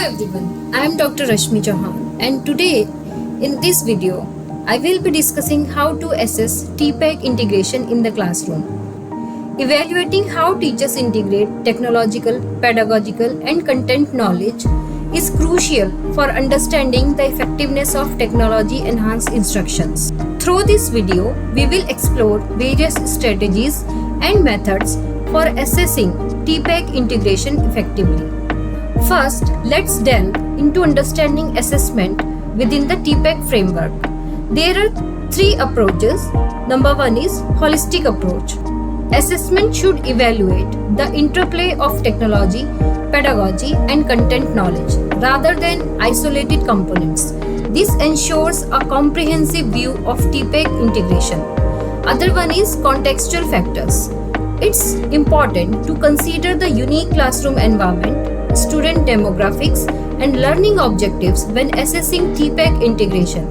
everyone, I am Dr. Rashmi Chauhan, and today in this video I will be discussing how to assess TPEG integration in the classroom. Evaluating how teachers integrate technological, pedagogical and content knowledge is crucial for understanding the effectiveness of technology-enhanced instructions. Through this video, we will explore various strategies and methods for assessing TPEG integration effectively. First, let's delve into understanding assessment within the TPEG framework. There are three approaches. Number one is holistic approach. Assessment should evaluate the interplay of technology, pedagogy, and content knowledge rather than isolated components. This ensures a comprehensive view of TPEG integration. Other one is contextual factors. It's important to consider the unique classroom environment, student demographics, and learning objectives when assessing TPEG integration.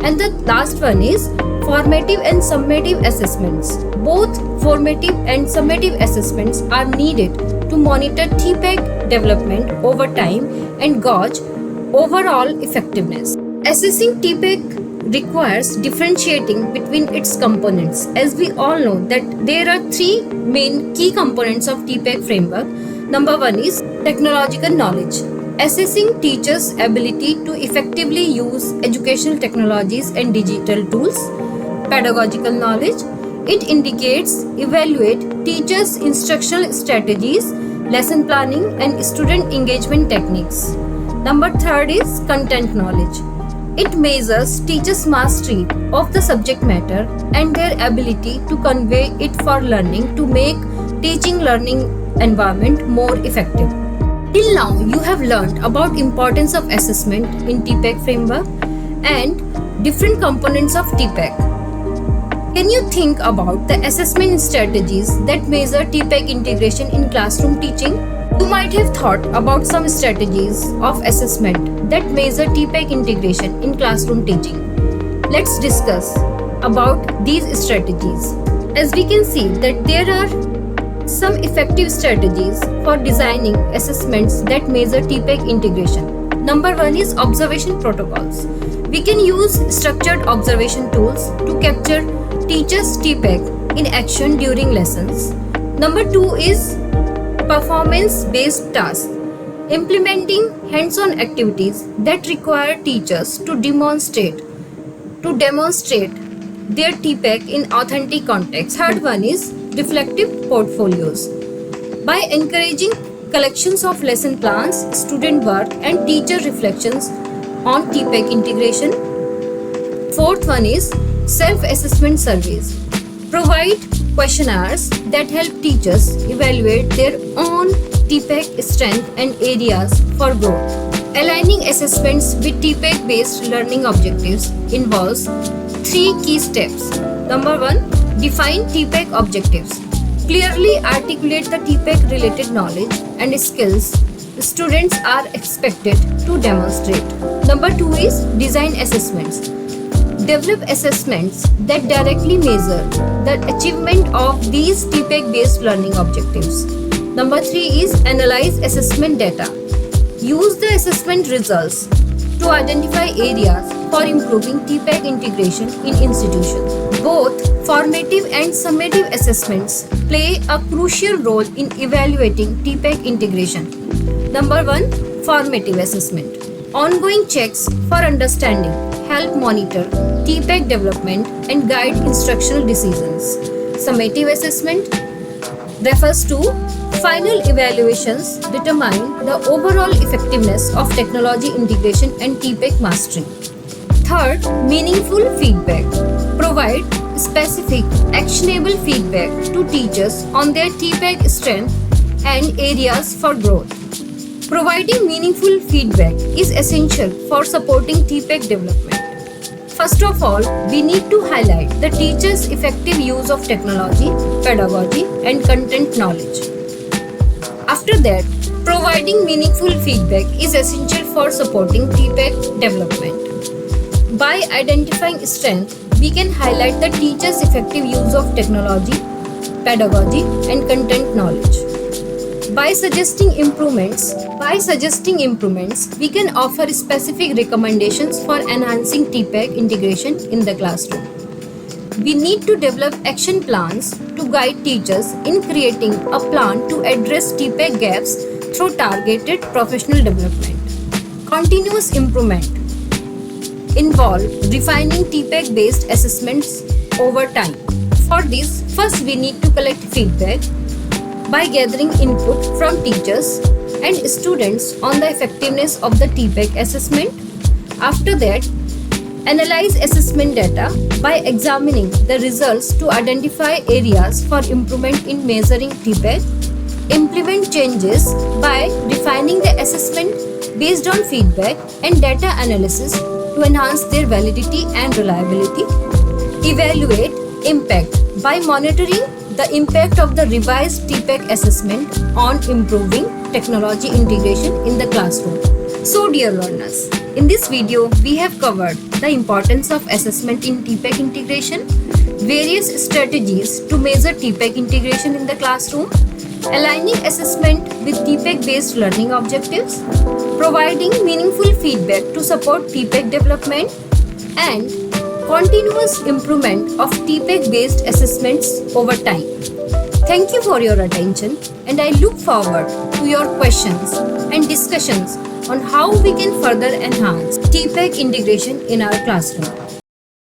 And the last one is formative and summative assessments. Both formative and summative assessments are needed to monitor TPEG development over time and gauge overall effectiveness. Assessing TPEG requires differentiating between its components. As we all know that there are three main key components of TPEG framework. Number one is technological knowledge. Assessing teachers' ability to effectively use educational technologies and digital tools. Pedagogical knowledge. It indicates, evaluate teachers' instructional strategies, lesson planning and student engagement techniques. Number third is content knowledge. It measures teachers' mastery of the subject matter and their ability to convey it for learning to make teaching learning environment more effective. Till now, you have learned about importance of assessment in TPEG framework and different components of TPEG. Can you think about the assessment strategies that measure TPEG integration in classroom teaching? You might have thought about some strategies of assessment that measure TPEG integration in classroom teaching. Let's discuss about these strategies. As we can see that there are some effective strategies for designing assessments that measure TPEG integration. Number one is observation protocols. We can use structured observation tools to capture teachers' TPEG in action during lessons. Number two is performance-based tasks. Implementing hands-on activities that require teachers to demonstrate their TPEG in authentic context. Third one is reflective portfolios. By encouraging collections of lesson plans, student work and teacher reflections on TPEG integration. Fourth one is self-assessment surveys. Provide questionnaires that help teachers evaluate their own TPEG strength and areas for growth. Aligning assessments with TPEG-based learning objectives involves three key steps. Number one, define TPEG objectives. Clearly articulate the TPEG-related knowledge and skills students are expected to demonstrate. Number two is design assessments. Develop assessments that directly measure the achievement of these TPEG-based learning objectives. Number three is analyze assessment data. Use the assessment results to identify areas for improving TPEG integration in institutions. Both formative and summative assessments play a crucial role in evaluating TPEG integration. Number one, formative assessment. Ongoing checks for understanding help monitor TPEG development and guide instructional decisions. Summative assessment refers to final evaluations determine the overall effectiveness of technology integration and TPEG mastery. Third, meaningful feedback. Provide specific, actionable feedback to teachers on their TPEG strength and areas for growth. Providing meaningful feedback is essential for supporting TPEG development. First of all, we need to highlight the teacher's effective use of technology, pedagogy, and content knowledge. After that, providing meaningful feedback is essential for supporting TPEG development. By identifying strength, we can highlight the teacher's effective use of technology, pedagogy, and content knowledge. By suggesting improvements, we can offer specific recommendations for enhancing TPEG integration in the classroom. We need to develop action plans to guide teachers in creating a plan to address TPEG gaps through targeted professional development. Continuous improvement involve refining TPEG based assessments over time. For this, first we need to collect feedback by gathering input from teachers and students on the effectiveness of the TPEG assessment. After that, analyze assessment data by examining the results to identify areas for improvement in measuring TPEG. Implement changes by refining the assessment based on feedback and data analysis to enhance their validity and reliability. Evaluate impact by monitoring the impact of the revised TPEG assessment on improving technology integration in the classroom. So dear learners, in this video we have covered the importance of assessment in TPEG integration, various strategies to measure TPEG integration in the classroom, aligning assessment with TPEG based learning objectives, providing meaningful feedback to support TPEG development, and continuous improvement of TPEG based assessments over time. Thank you for your attention, and I look forward to your questions and discussions on how we can further enhance TPEG integration in our classroom.